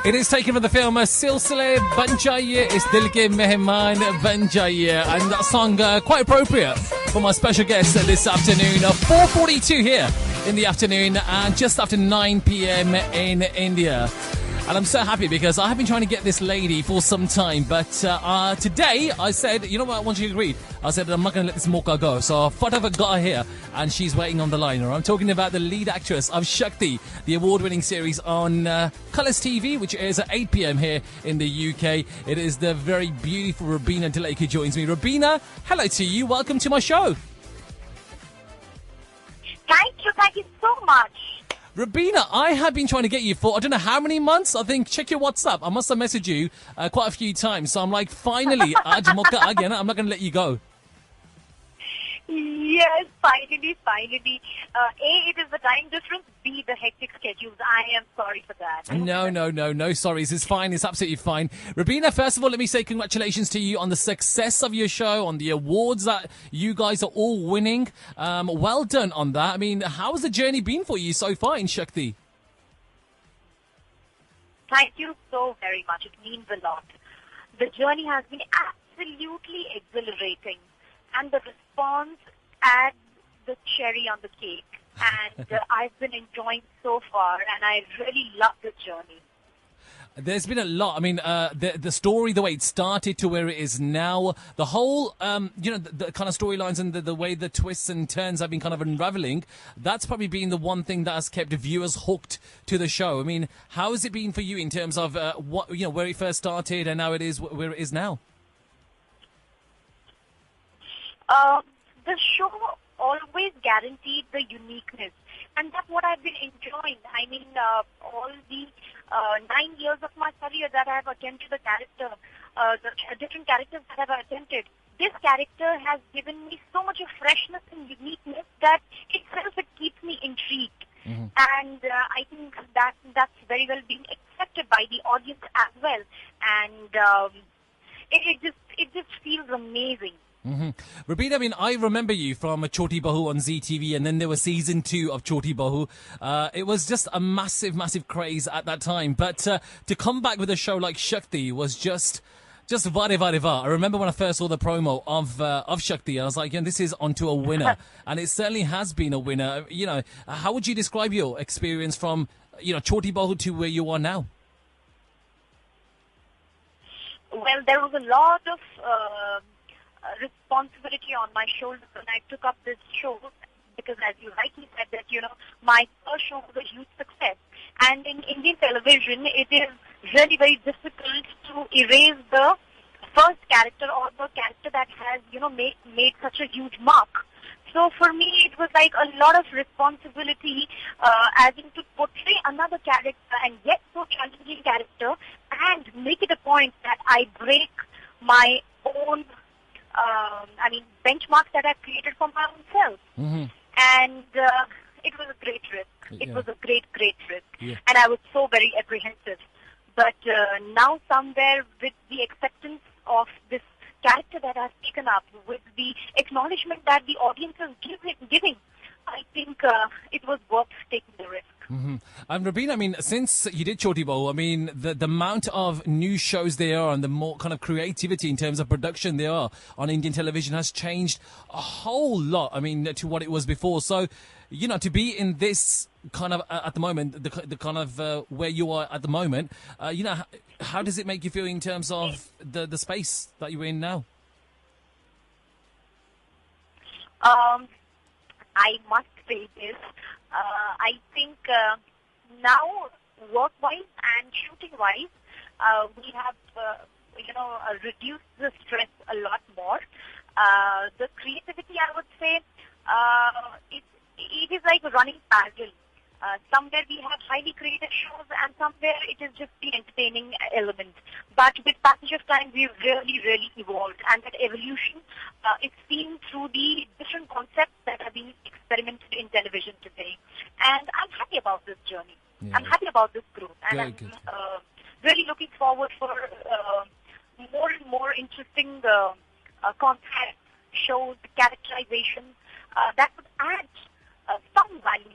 It is taken from the film Silsile Ban Jaiye Is Dil Ke Mehman Ban Jaiye, and that song quite appropriate for my special guest this afternoon. 4:42 here in the afternoon and just after 9 p.m. in India. And I'm so happy because I have been trying to get this lady for some time. But today I said, you know what, once you agreed, I said I'm not going to let this mocha go. So I thought I've got her here and she's waiting on the line. I'm talking about the lead actress of Shakti, the award-winning series on Colours TV, which airs at 8 p.m. here in the UK. It is the very beautiful Rubina Dilaik who joins me. Rubina, hello to you. Welcome to my show. Thank you so much. Rubina, I have been trying to get you for, I don't know how many months. I think, check your WhatsApp. I must have messaged you quite a few times. So I'm like, finally, Aaj Mauka aa gaya na. I'm not going to let you go. Yes, finally. A, it is the time difference. B, the hectic schedules. I am sorry for that. No sorries. It's fine. It's absolutely fine. Rubina, first of all, let me say congratulations to you on the success of your show, on the awards that you guys are all winning. Well done on that. I mean, how has the journey been for you so far in Shakti? Thank you so very much. It means a lot. The journey has been absolutely exhilarating. And the response adds the cherry on the cake. And I've been enjoying so far, and I really love the journey. There's been a lot. I mean, the story, the way it started to where it is now, the whole, the kind of storylines and the way the twists and turns have been kind of unraveling, that's probably been the one thing that has kept viewers hooked to the show. I mean, how has it been for you in terms of where it first started and now it is where it is now? The show always guaranteed the uniqueness, and that's what I've been enjoying. I mean, all the 9 years of my career that I have attempted the character, the different characters that I've attempted, this character has given me so much of freshness and uniqueness that itself it keeps me intrigued. Mm-hmm. And I think that's very well being accepted by the audience as well, and it just feels amazing. Mm-hmm. Rubina, I mean, I remember you from Choti Bahu on Zee TV, and then there was season 2 of Choti Bahu. It was just a massive craze at that time. But to come back with a show like Shakti was just vare. I remember when I first saw the promo of Shakti, I was like, this is onto a winner, and it certainly has been a winner. You know, how would you describe your experience from Choti Bahu to where you are now? Well, there was a lot of responsibility on my shoulders when I took up this show, because as you rightly said that, my first show was a huge success. And in Indian television, it is really very difficult to erase the first character or the character that has, made such a huge mark. So for me, it was like a lot of responsibility, as in to portray another character and yet so challenging character, and make it a point that I break my own benchmarks that I've created for my own self. Mm-hmm. And it was a great risk. It was a great risk. Yeah. And I was so very apprehensive. But now somewhere with the acceptance of this character that I've taken up, with the acknowledgement that the audience is giving, I think it was worth taking the risk. Mm-hmm. And Rubina, I mean, since you did Choti Bahu, I mean, the amount of new shows there are and the more kind of creativity in terms of production there are on Indian television has changed a whole lot, I mean, to what it was before. So, to be in this kind of, at the moment, the kind of where you are at the moment, how does it make you feel in terms of the space that you're in now? I must say this. I think now, work-wise and shooting-wise, we have, reduced the stress a lot more. The creativity, I would say, it is like running parallel. Somewhere we have highly creative shows, and somewhere it is just the entertaining element. But with passage of time, we've really evolved, and that evolution is seen through the different concepts that are being experimented in television today. And I'm happy about this journey. Yeah. I'm happy about this growth, and I'm really looking forward for more and more interesting concepts, shows, characterizations that would add some value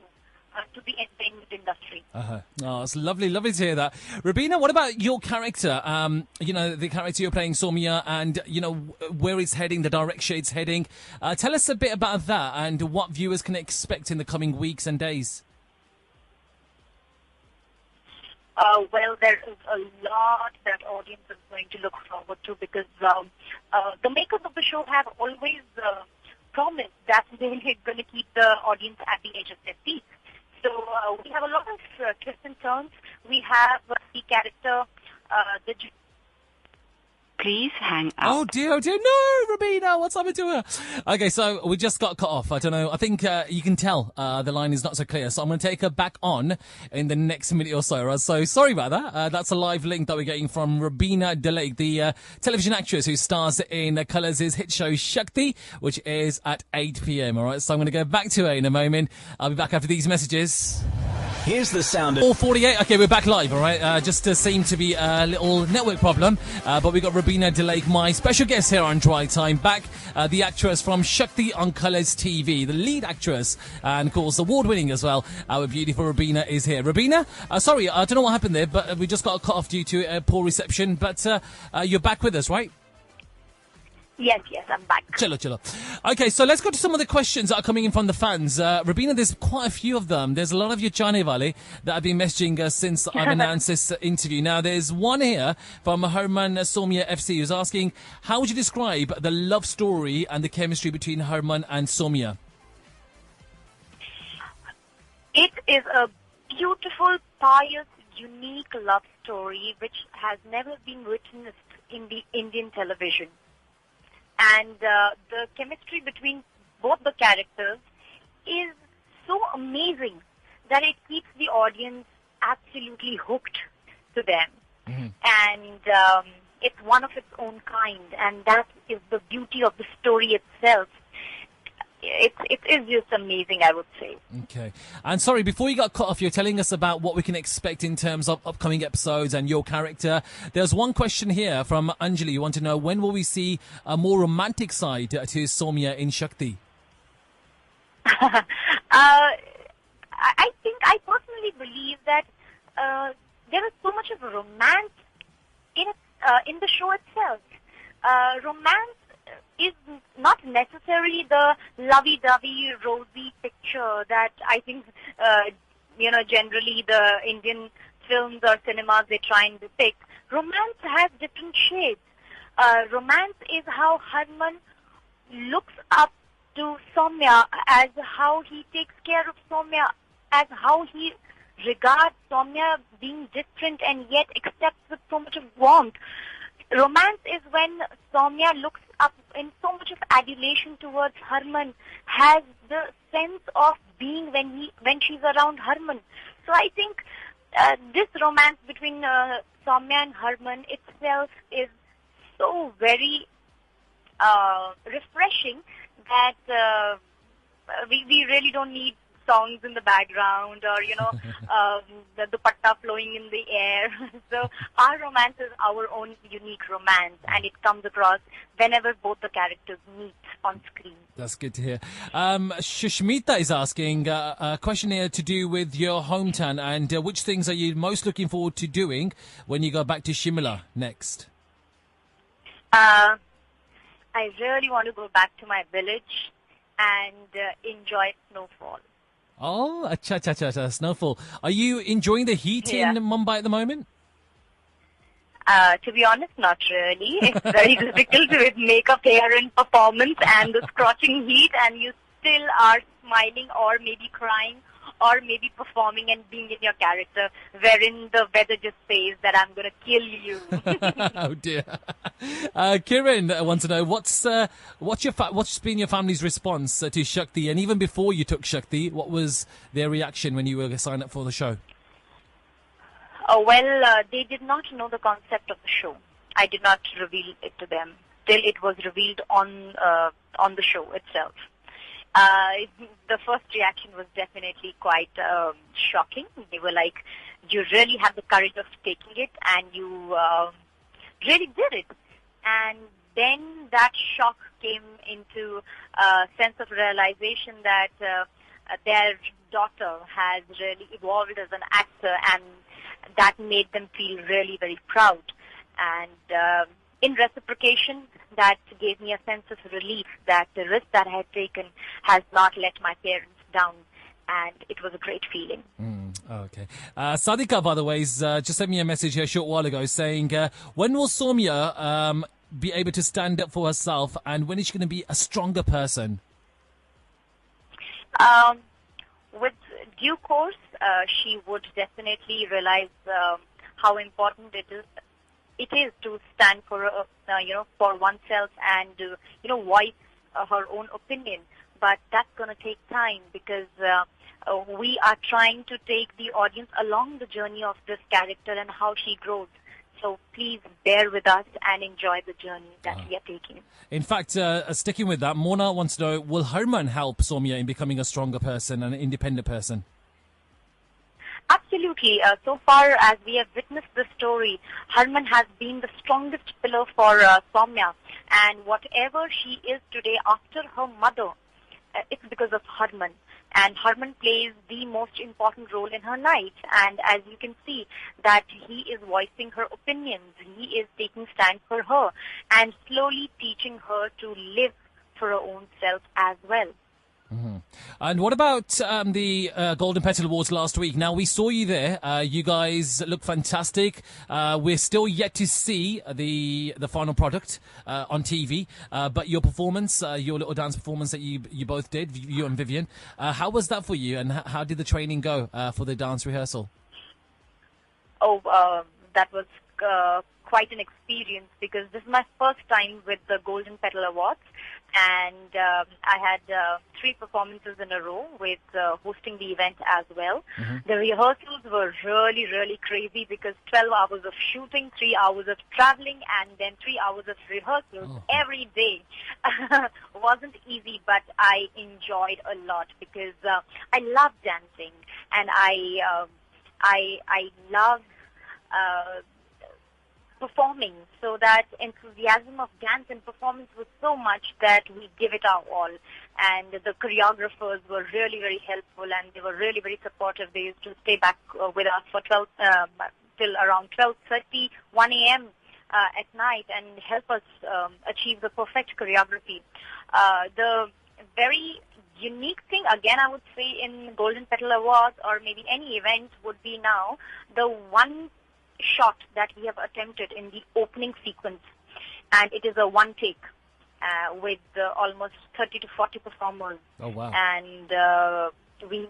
to the entertainment industry. Oh, it's lovely to hear that. Rubina, what about your character? The character you're playing, Soumya, and, where it's heading, the direction it's heading. Tell us a bit about that and what viewers can expect in the coming weeks and days. Well, there is a lot that audience is going to look forward to because the makers of the show have always promised that they're going to keep the audience at the edge of their seats. So we have a lot of twists and turns. We have the character, Please hang up. Oh dear, no, Rubina, what's happened to her? Okay, so we just got cut off. I don't know. I think you can tell the line is not so clear. So I'm going to take her back on in the next minute or so. Right? So sorry about that. That's a live link that we're getting from Rubina Dilaik, the television actress who stars in Colours' hit show Shakti, which is at 8 p.m. All right, so I'm going to go back to her in a moment. I'll be back after these messages. Here's the sound of 4:48. Okay, we're back live, all right? Just seemed to be a little network problem, but we got Rubina Dilaik, my special guest here on Drivetime, back, the actress from Shakti on Colours TV, the lead actress, and of course award-winning as well. Our beautiful Rubina is here. Rubina, sorry, I don't know what happened there, but we just got cut off due to poor reception, but you're back with us, right? Yes, I'm back. Chillo. Okay, so let's go to some of the questions that are coming in from the fans. Rubina, there's quite a few of them. There's a lot of you Chane Wale that have been messaging us since I've announced this interview. Now, there's one here from Herman Soumya FC who's asking, how would you describe the love story and the chemistry between Herman and Soumya? It is a beautiful, pious, unique love story which has never been witnessed in the Indian television. And the chemistry between both the characters is so amazing that it keeps the audience absolutely hooked to them. Mm-hmm. And it's one of its own kind, and that is the beauty of the story itself. It is just amazing, I would say. Okay. And sorry, before you got cut off, you're telling us about what we can expect in terms of upcoming episodes and your character. There's one question here from Anjali. You want to know, when will we see a more romantic side to Soumya in Shakti? I personally believe that there is so much of romance in the show itself. Romance is not necessarily the lovey-dovey, rosy picture that I think, generally the Indian films or cinemas, they try and depict. Romance has different shades. Romance is how Herman looks up to Soumya, as how he takes care of Soumya, as how he regards Soumya being different and yet accepts with so much of warmth. Romance is when Soumya looks up in so much of adulation towards Herman, has the sense of being when she's around Herman. So I think this romance between Soumya and Herman itself is so very refreshing that we really don't need songs in the background or, the dupatta flowing in the air. So our romance is our own unique romance, and it comes across whenever both the characters meet on screen. That's good to hear. Shushmita is asking a question here to do with your hometown and which things are you most looking forward to doing when you go back to Shimla next? I really want to go back to my village and enjoy snowfall. Oh, cha, snowfall. Are you enjoying the heat in Mumbai at the moment? To be honest, not really. It's very difficult with makeup, hair and performance and the scorching heat, and you still are smiling or maybe crying or maybe performing and being in your character, wherein the weather just says that I'm going to kill you. Oh dear. Kiran wants to know what's been your family's response to Shakti, and even before you took Shakti, what was their reaction when you were signed up for the show? They did not know the concept of the show. I did not reveal it to them till it was revealed on the show itself. The first reaction was definitely quite shocking. They were like, you really have the courage of taking it, and you really did it. And then that shock came into a sense of realization that they're daughter has really evolved as an actor, and that made them feel really very proud. And in reciprocation, that gave me a sense of relief that the risk that I had taken has not let my parents down, and it was a great feeling. Okay. Sadika, by the way, just sent me a message here a short while ago saying, when will Soumya be able to stand up for herself, and when is she going to be a stronger person? With due course, she would definitely realize how important it is to stand for for oneself and voice her own opinion. But that's going to take time because we are trying to take the audience along the journey of this character and how she grows. So please bear with us and enjoy the journey that we are taking. In fact, sticking with that, Mona wants to know, will Harman help Soumya in becoming a stronger person and an independent person? Absolutely. So far as we have witnessed the story, Harman has been the strongest pillar for Soumya. And whatever she is today after her mother, it's because of Harman. And Harman plays the most important role in her life. And as you can see, that he is voicing her opinions. He is taking stand for her and slowly teaching her to live for her own self as well. Mm-hmm. And what about the Golden Petal Awards last week? Now, we saw you there. You guys look fantastic. We're still yet to see the final product on TV. But your performance, your little dance performance that you both did, you and Vivian, how was that for you? And how did the training go for the dance rehearsal? That was quite an experience because this is my first time with the Golden Petal Awards. And I had 3 performances in a row with hosting the event as well. Mm-hmm. The rehearsals were really, really crazy because 12 hours of shooting, 3 hours of traveling, and then 3 hours of rehearsals every day. Wasn't easy, but I enjoyed a lot because I love dancing, and I love performing, so that enthusiasm of dance and performance was so much that we give it our all. And the choreographers were really, very helpful, and they were really very supportive. They used to stay back with us for till around 12:30, 1 a.m. At night and help us achieve the perfect choreography. The very unique thing, again, I would say in Golden Petal Awards or maybe any event would be now the one shot that we have attempted in the opening sequence, and it is a one take with almost 30 to 40 performers. Oh wow! And we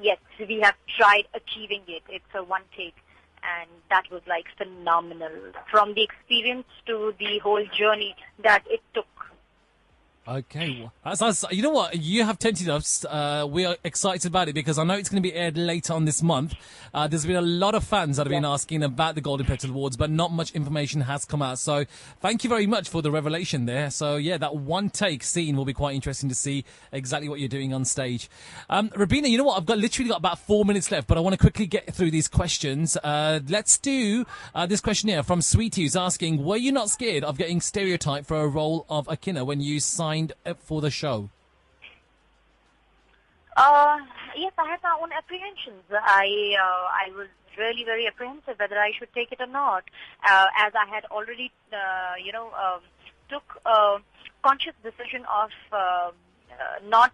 have tried achieving it. It's a one take, and that was like phenomenal. From the experience to the whole journey that it took. Okay, you know what? You have tempted us. We are excited about it because I know it's going to be aired later on this month. There's been a lot of fans that have been asking about the Golden Petal Awards, but not much information has come out. So thank you very much for the revelation there. So yeah, that one take scene will be quite interesting to see exactly what you're doing on stage. Rubina, you know what? I've literally got about 4 minutes left, but I want to quickly get through these questions. Let's do this question here from Sweetie, who's asking, were you not scared of getting stereotyped for a role of Akina when you signed up for the show? Yes, I had my own apprehensions. I was really very apprehensive whether I should take it or not, as I had already, took a conscious decision of not,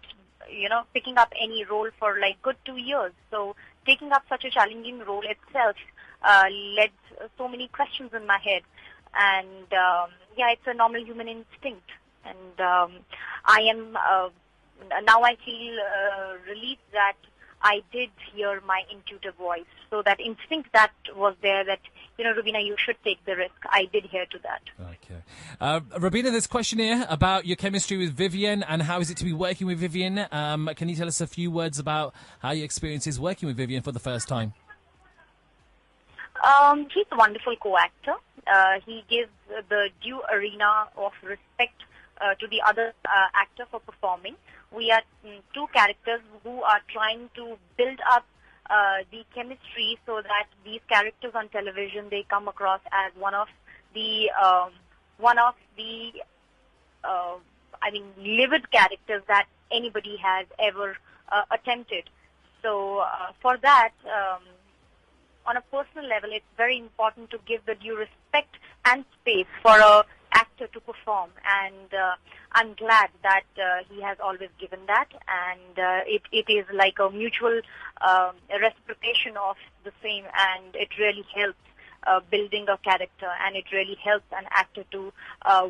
picking up any role for like good 2 years. So taking up such a challenging role itself led so many questions in my head, and it's a normal human instinct. And I am now I feel relieved that I did hear my intuitive voice. So that instinct that was there that, Rubina, you should take the risk. I did hear to that. Okay. Rubina, this question here about your chemistry with Vivian and how is it to be working with Vivian. Can you tell us a few words about how your experience is working with Vivian for the first time? He's a wonderful co-actor. He gives the due arena of respect to the other actor for performing. We are 2 characters who are trying to build up the chemistry so that these characters on television, they come across as one of the livid characters that anybody has ever attempted. So for that, on a personal level, it's very important to give the due respect and space for a actor to perform, and I'm glad that he has always given that, and it is like a mutual reciprocation of the same, and it really helps building a character, and it really helps an actor to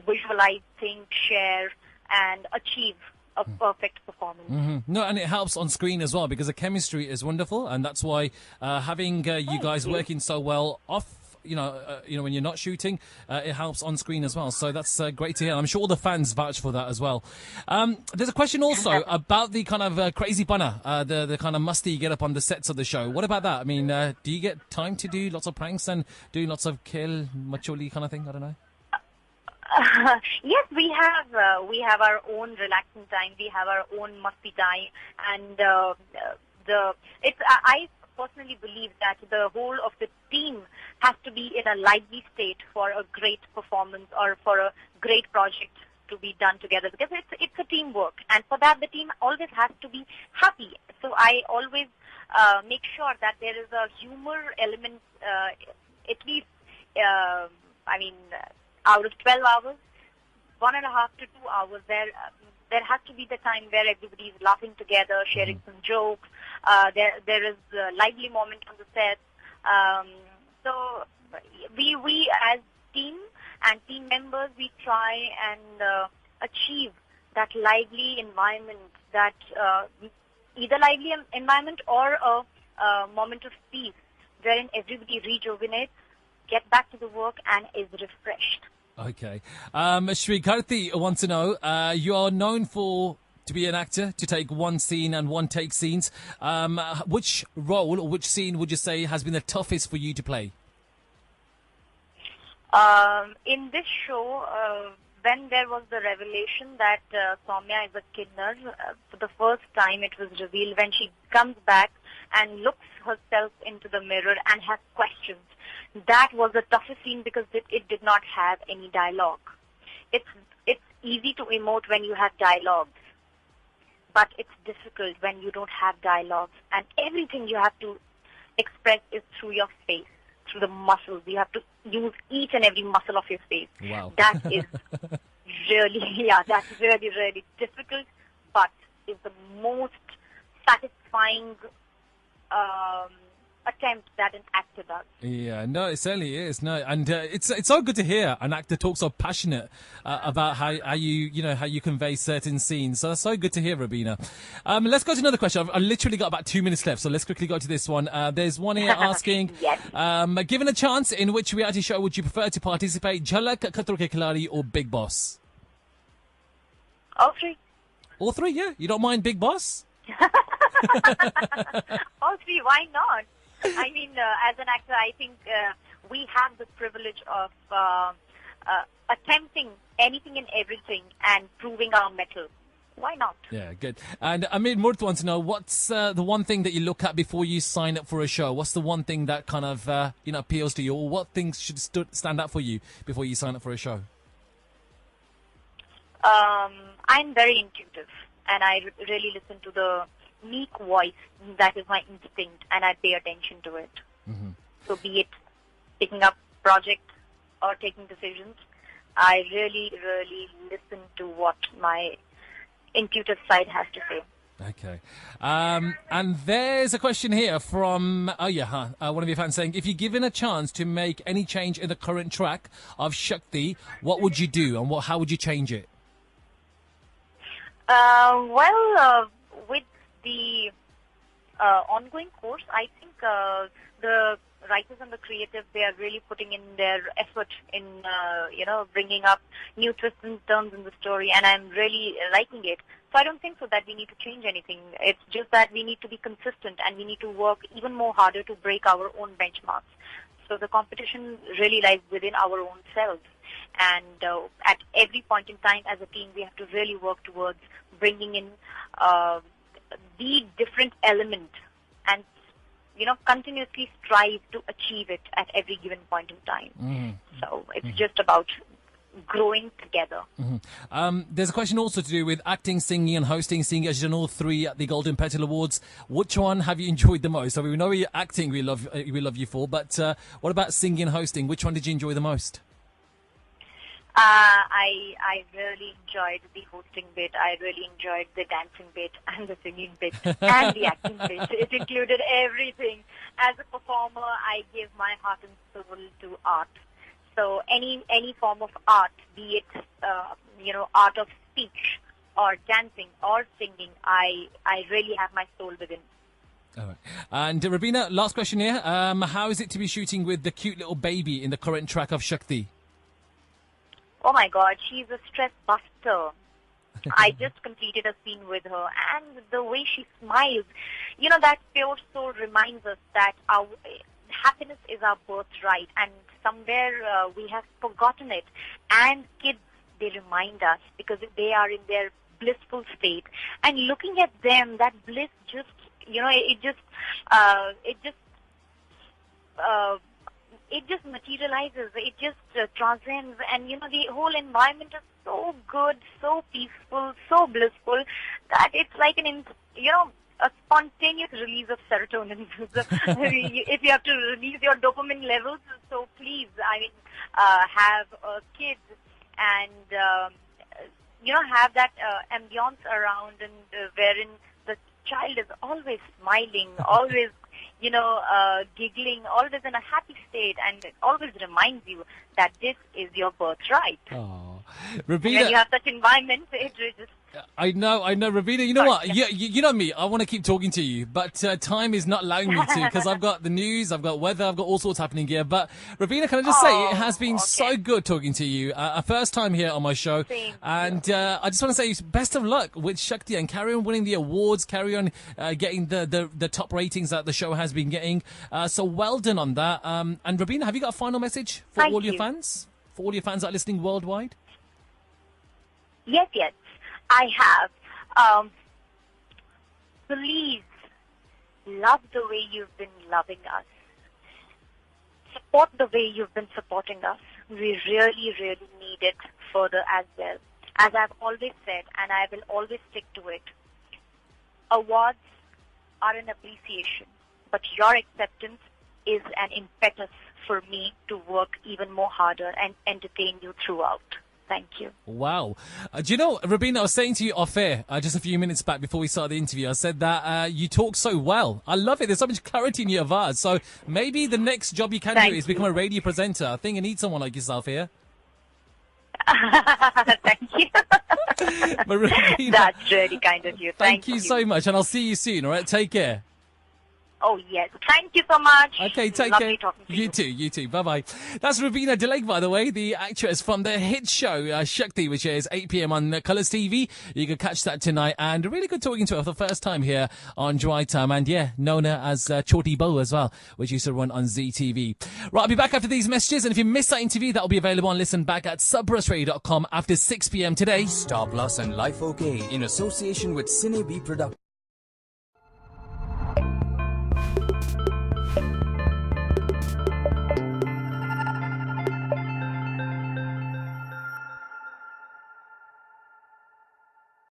visualize, think, share, and achieve a perfect performance. No, and it helps on screen as well because the chemistry is wonderful, and that's why having you guys working so well off. When you're not shooting, it helps on screen as well. So that's great to hear. I'm sure all the fans vouch for that as well. There's a question also about the kind of crazy banner, the kind of musty you get up on the sets of the show. What about that? I mean, do you get time to do lots of pranks and do lots of kill macholi kind of thing? I don't know. Yes, we have our own relaxing time. We have our own musty time, and I personally believe that the whole of the team has to be in a lively state for a great performance or for a great project to be done together, because it's a teamwork, and for that the team always has to be happy. So I always make sure that there is a humor element, at least out of 12 hours, 1.5 to 2 hours, there has to be the time where everybody is laughing together, sharing some jokes. There is a lively moment on the set. So we as team and team members, we try and achieve that lively environment, that either lively environment or a moment of peace, wherein everybody rejuvenates, get back to the work, and is refreshed. Okay. Shri Karthi wants to know, you are known to be an actor, to take one scene and one take scenes. Which role or which scene would you say has been the toughest for you to play? In this show, when there was the revelation that Soumya is a kidnapper, for the first time it was revealed when she comes back and looks herself into the mirror and has questions. That was the toughest scene because it did not have any dialogue. It's easy to emote when you have dialogues, but it's difficult when you don't have dialogues, and everything you have to express is through your face, through the muscles. You have to use each and every muscle of your face. Wow. That is that's really, really difficult, but is the most satisfying attempt that an actor does. Yeah, no, it certainly is. No, and it's so good to hear an actor talk so passionate about how you convey certain scenes. So that's so good to hear, Rubina. Let's go to another question. I've literally got about 2 minutes left, so let's quickly go to this one. There's one here asking, yes. Given a chance, in which reality show would you prefer to participate? Jhalak, Khatro Ke Khiladi, or Big Boss? All three. All three, yeah. You don't mind Big Boss? All three, why not? I mean, as an actor, I think we have the privilege of attempting anything and everything and proving our mettle. Why not? Yeah, good. And Amir Murt wants to know, what's the one thing that you look at before you sign up for a show? What's the one thing that kind of appeals to you, or what things should stand out for you before you sign up for a show? I'm very intuitive, and I really listen to the meek voice. That is my instinct, and I pay attention to it. Mm-hmm. So be it picking up projects or taking decisions, I really, really listen to what my intuitive side has to say. Okay. And there's a question here from one of your fans saying, if you're given a chance to make any change in the current track of Shakti, what would you do, and how would you change it? With the ongoing course, I think the writers and the creatives, they are really putting in their effort in, bringing up new twists and turns in the story, and I'm really liking it. So I don't think so that we need to change anything. It's just that we need to be consistent, and we need to work even more harder to break our own benchmarks. So the competition really lies within our own selves. And at every point in time as a team, we have to really work towards bringing in the different element and, continuously strive to achieve it at every given point in time. Mm-hmm. So it's just about growing together. There's a question also to do with acting, singing, and hosting. Seeing as you've done all three at the Golden Petal Awards, which one have you enjoyed the most? So we know you're acting, we love you for, but what about singing and hosting? Which one did you enjoy the most? I really enjoyed the hosting bit. I really enjoyed the dancing bit and the singing bit and the acting bit. It included everything. As a performer, I give my heart and soul to art. So any form of art, be it art of speech or dancing or singing, I really have my soul within. All right. And Rubina, last question here. How is it to be shooting with the cute little baby in the current track of Shakti? Oh my God, she's a stress buster. I just completed a scene with her, and the way she smiles, that pure soul reminds us that our happiness is our birthright, and somewhere we have forgotten it. And kids, they remind us because they are in their blissful state, and looking at them, that bliss just, it just materializes, it just transcends, and the whole environment is so good, so peaceful, so blissful that it's like a spontaneous release of serotonin. If you have to release your dopamine levels, so please, have kids and have that ambiance around, and wherein the child is always smiling, always giggling, always in a happy state, and it always reminds you that this is your birthright. Oh, Rubina, when you have such environment, it just... I know, Rubina. You know what? You know me. I want to keep talking to you, but time is not allowing me to because I've got the news, I've got weather, I've got all sorts happening here. But Rubina, can I just say it has been so good talking to you. A first time here on my show, and I just want to say best of luck with Shakti and carry on winning the awards, carry on getting the top ratings that the show has been getting. So well done on that. And Rubina, have you got a final message for all your fans? For all your fans that are listening worldwide? Yes. I have. Please love the way you've been loving us. Support the way you've been supporting us. We really, really need it further as well. As I've always said, and I will always stick to it, awards are an appreciation, but your acceptance is an impetus for me to work even more harder and entertain you throughout. Thank you. Wow. Do you know, Rubina, I was saying to you off air just a few minutes back before we started the interview, I said that you talk so well. I love it. There's so much clarity in your voice. So maybe the next job you can do is become a radio presenter. I think I need someone like yourself here. Thank you. But Rubina, that's really kind of you. Thank you so much. And I'll see you soon. All right. Take care. Oh, yes. Thank you so much. Okay, take Lovely care. Talking to you. You too. Bye-bye. That's Rubina Dilaik, by the way, the actress from the hit show Shakti, which is 8 p.m. on Colours TV. You can catch that tonight. And really good talking to her for the first time here on Drivetime. And yeah, known her as Choti Bo as well, which used to run on ZTV. Right, I'll be back after these messages. And if you missed that interview, that'll be available and listen back at sabrasradio.com after 6 p.m. today. Stop Loss and Life OK in association with Cine B Production.